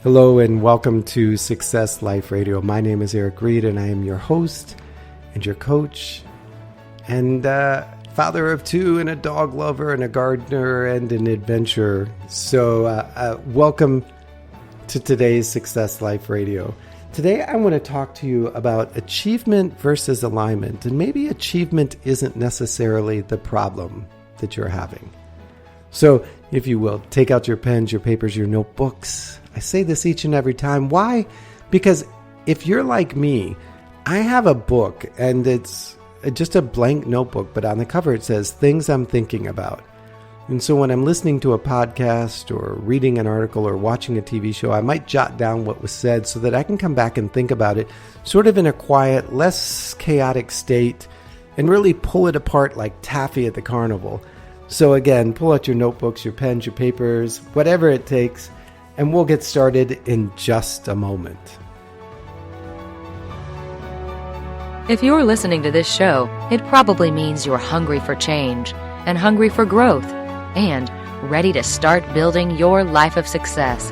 Hello and welcome to Success Life Radio. My name is Eric Reed and I am your host and your coach and father of two and a dog lover and a gardener and an adventurer. So welcome to today's Success Life Radio. Today I want to talk to you about achievement versus alignment, and maybe achievement isn't necessarily the problem that you're having. So if you will, take out your pens, your papers, your notebooks. I say this each and every time. Why? Because if you're like me, I have a book and it's just a blank notebook, but on the cover it says things I'm thinking about. And so when I'm listening to a podcast or reading an article or watching a TV show, I might jot down what was said so that I can come back and think about it sort of in a quiet, less chaotic state and really pull it apart like taffy at the carnival. So again, pull out your notebooks, your pens, your papers, whatever it takes, and we'll get started in just a moment. If you're listening to this show, it probably means you're hungry for change and hungry for growth and ready to start building your life of success.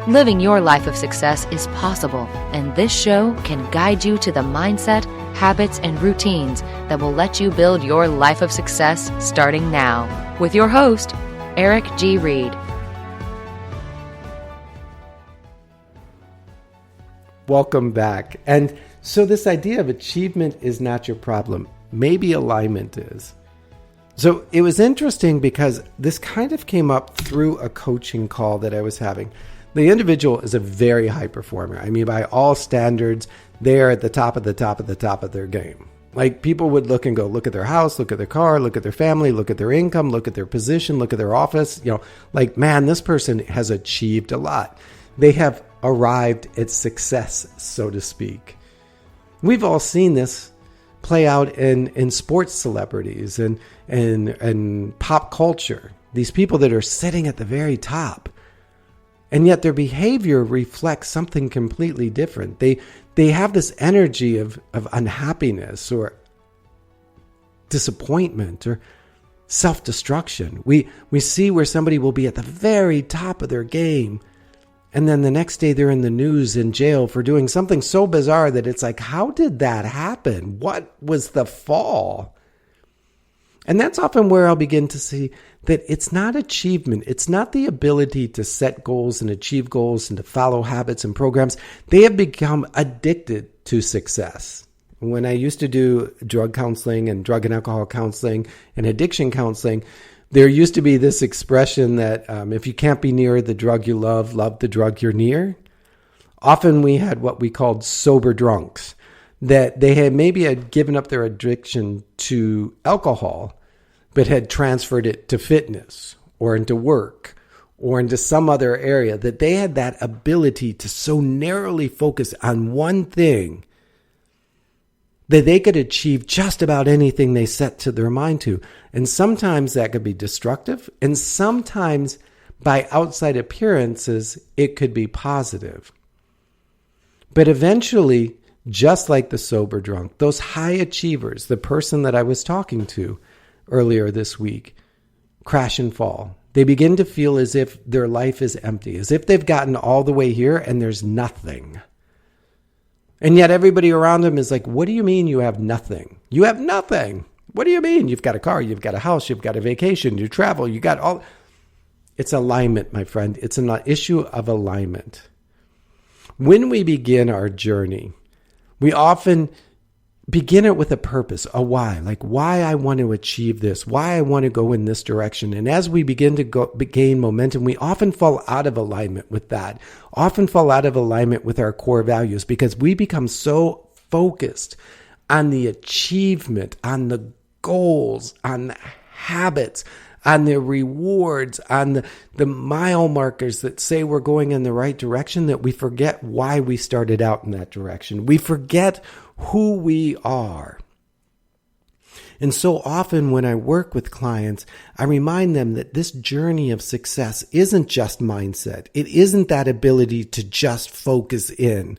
Living your life of success is possible, and this show can guide you to the mindset, habits, and routines that will let you build your life of success starting now. With your host, Eric G. Reed. Welcome back. And so this idea of achievement is not your problem. Maybe alignment is. So it was interesting because this kind of came up through a coaching call that I was having. The individual is a very high performer. I mean, by all standards, they are at the top of the top of the top of their game. Like people would look and go, look at their house, look at their car, look at their family, look at their income, look at their position, look at their office. Like, man, this person has achieved a lot. They have arrived at success, so to speak. We've all seen this play out in sports celebrities and pop culture. These people that are sitting at the very top. And yet their behavior reflects something completely different. They have this energy of unhappiness or disappointment or self-destruction. We see where somebody will be at the very top of their game, and then the next day they're in the news in jail for doing something so bizarre that it's like, how did that happen? What was the fall? And that's often where I'll begin to see that it's not achievement. It's not the ability to set goals and achieve goals and to follow habits and programs. They have become addicted to success. When I used to do drug counseling and drug and alcohol counseling and addiction counseling, there used to be this expression that if you can't be near the drug you love the drug you're near. Often we had what we called sober drunks, that they had given up their addiction to alcohol, but had transferred it to fitness or into work or into some other area, that they had that ability to so narrowly focus on one thing that they could achieve just about anything they set to their mind to. And sometimes that could be destructive, and sometimes by outside appearances, it could be positive. But eventually, just like the sober drunk, those high achievers, the person that I was talking to earlier this week, crash and fall. They begin to feel as if their life is empty, as if they've gotten all the way here and there's nothing. And yet everybody around them is like, what do you mean you have nothing? You have nothing. What do you mean? You've got a car, you've got a house, you've got a vacation, you travel, you got all. It's alignment, my friend. It's an issue of alignment. When we begin our journey, we often begin it with a purpose, a why, like why I want to achieve this, why I want to go in this direction. And as we begin to gain momentum, we often fall out of alignment with that, often fall out of alignment with our core values because we become so focused on the achievement, on the goals, on the habits, on the rewards, on the mile markers that say we're going in the right direction, that we forget why we started out in that direction. We forget who we are. And so often when I work with clients, I remind them that this journey of success isn't just mindset. It isn't that ability to just focus in.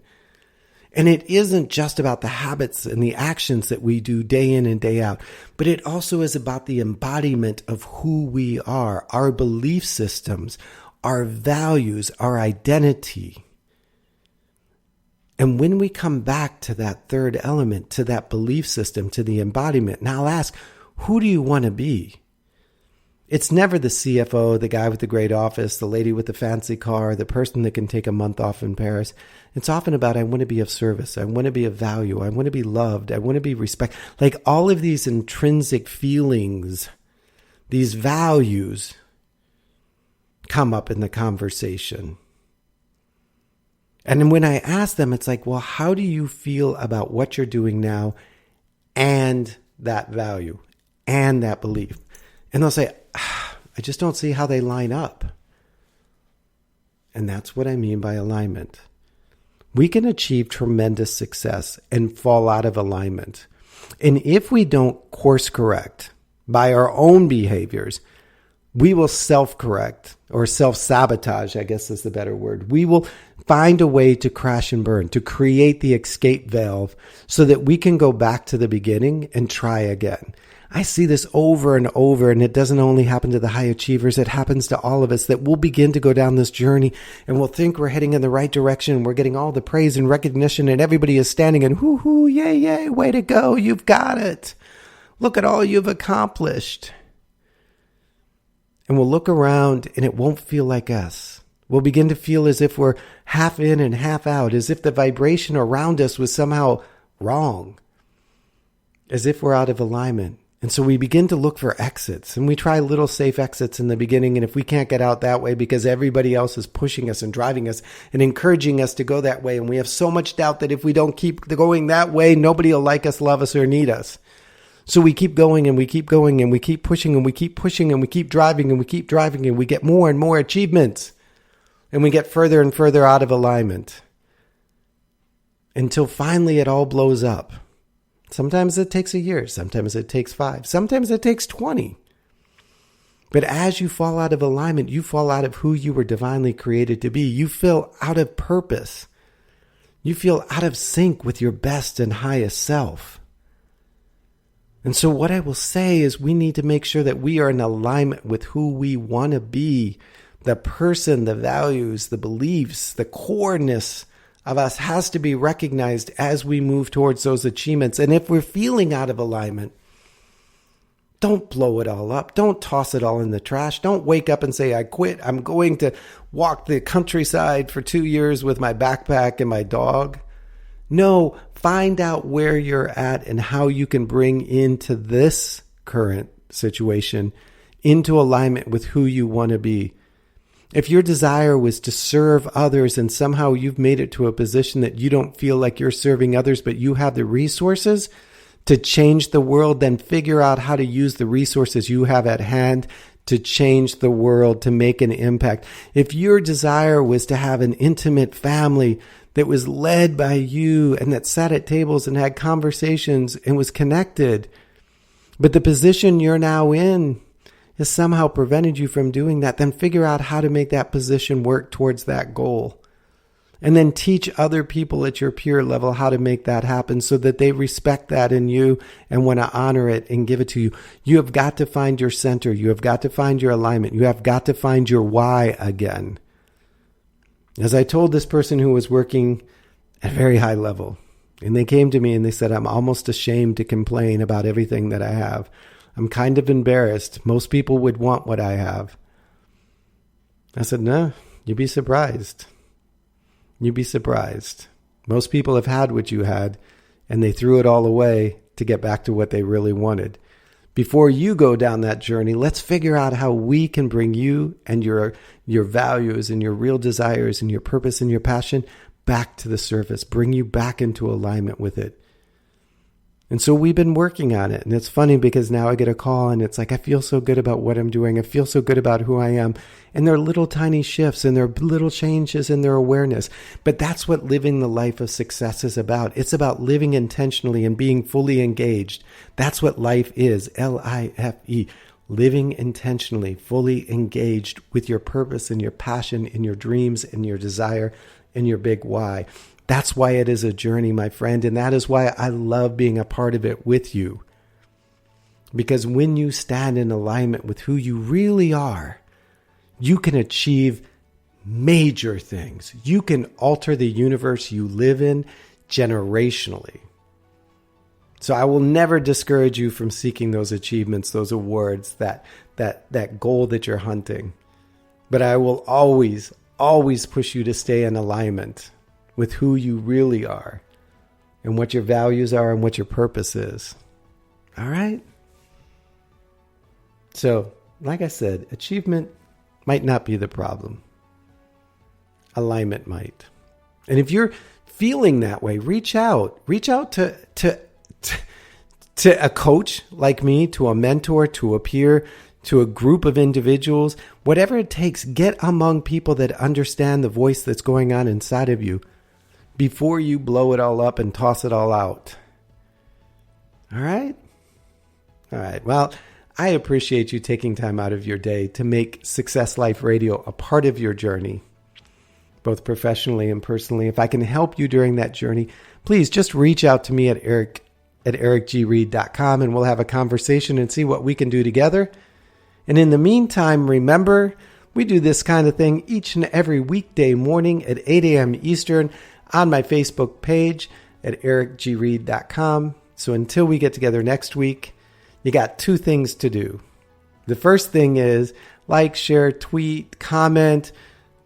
And it isn't just about the habits and the actions that we do day in and day out, but it also is about the embodiment of who we are, our belief systems, our values, our identity. And when we come back to that third element, to that belief system, to the embodiment, now I'll ask, who do you want to be? It's never the CFO, the guy with the great office, the lady with the fancy car, the person that can take a month off in Paris. It's often about, I want to be of service. I want to be of value. I want to be loved. I want to be respected. Like all of these intrinsic feelings, these values come up in the conversation. And when I ask them, it's like, well, how do you feel about what you're doing now and that value and that belief? And they'll say, I just don't see how they line up. And that's what I mean by alignment. We can achieve tremendous success and fall out of alignment. And if we don't course correct by our own behaviors, we will self-correct or self-sabotage, I guess is the better word. We will find a way to crash and burn, to create the escape valve so that we can go back to the beginning and try again. I see this over and over, and it doesn't only happen to the high achievers. It happens to all of us, that we'll begin to go down this journey and we'll think we're heading in the right direction. We're getting all the praise and recognition, and everybody is standing and hoo-hoo, yay, yay, way to go. You've got it. Look at all you've accomplished. And we'll look around and it won't feel like us. We'll begin to feel as if we're half in and half out, as if the vibration around us was somehow wrong, as if we're out of alignment. And so we begin to look for exits, and we try little safe exits in the beginning. And if we can't get out that way because everybody else is pushing us and driving us and encouraging us to go that way, and we have so much doubt that if we don't keep going that way, nobody will like us, love us, or need us. So we keep going and we keep going and we keep pushing and we keep pushing and we keep driving and we keep driving, and we get more and more achievements, and we get further and further out of alignment until finally it all blows up. Sometimes it takes a year. Sometimes it takes 5. Sometimes it takes 20. But as you fall out of alignment, you fall out of who you were divinely created to be. You feel out of purpose. You feel out of sync with your best and highest self. And so what I will say is we need to make sure that we are in alignment with who we want to be. The person, the values, the beliefs, the coreness of us has to be recognized as we move towards those achievements. And if we're feeling out of alignment, don't blow it all up. Don't toss it all in the trash. Don't wake up and say, I quit. I'm going to walk the countryside for 2 years with my backpack and my dog. No, find out where you're at and how you can bring into this current situation into alignment with who you want to be. If your desire was to serve others and somehow you've made it to a position that you don't feel like you're serving others, but you have the resources to change the world, then figure out how to use the resources you have at hand to change the world, to make an impact. If your desire was to have an intimate family that was led by you and that sat at tables and had conversations and was connected, but the position you're now in has somehow prevented you from doing that, then figure out how to make that position work towards that goal. And then teach other people at your peer level how to make that happen so that they respect that in you and want to honor it and give it to you. You have got to find your center. You have got to find your alignment. You have got to find your why again. As I told this person who was working at a very high level, and they came to me and they said, I'm almost ashamed to complain about everything that I have. I'm kind of embarrassed. Most people would want what I have. I said, no, you'd be surprised. You'd be surprised. Most people have had what you had, and they threw it all away to get back to what they really wanted. Before you go down that journey, let's figure out how we can bring you and your values and your real desires and your purpose and your passion back to the surface, bring you back into alignment with it. And so we've been working on it. And it's funny because now I get a call and it's like, I feel so good about what I'm doing. I feel so good about who I am. And there are little tiny shifts and there are little changes in their awareness. But that's what living the life of success is about. It's about living intentionally and being fully engaged. That's what life is. L-I-F-E. Living intentionally, fully engaged with your purpose and your passion and your dreams and your desire and your big why. That's why it is a journey, my friend, and that is why I love being a part of it with you. Because when you stand in alignment with who you really are, you can achieve major things. You can alter the universe you live in generationally. So I will never discourage you from seeking those achievements, those awards, that goal that you're hunting. But I will always push you to stay in alignment with who you really are and what your values are and what your purpose is. All right? So, like I said, achievement might not be the problem. Alignment might. And if you're feeling that way, reach out to a coach like me, to a mentor, to a peer, to a group of individuals, whatever it takes. Get among people that understand the voice that's going on inside of you before you blow it all up and toss it all out. All right? All right. Well, I appreciate you taking time out of your day to make Success Life Radio a part of your journey, both professionally and personally. If I can help you during that journey, please just reach out to me at ericgreed.com and we'll have a conversation and see what we can do together. And in the meantime, remember, we do this kind of thing each and every weekday morning at 8 a.m. Eastern on my Facebook page at ericgreed.com. So until we get together next week, you got two things to do. The first thing is like, share, tweet, comment,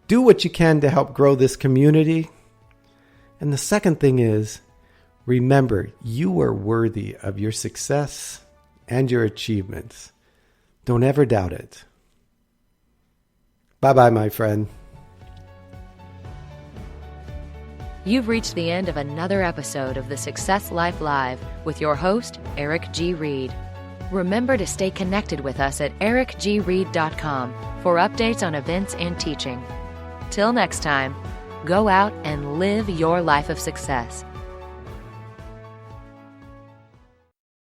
do what you can to help grow this community. And the second thing is, remember, you are worthy of your success and your achievements. Don't ever doubt it. Bye-bye, my friend. You've reached the end of another episode of the Success Life Live with your host, Eric G. Reed. Remember to stay connected with us at ericgreed.com for updates on events and teaching. Till next time, go out and live your life of success.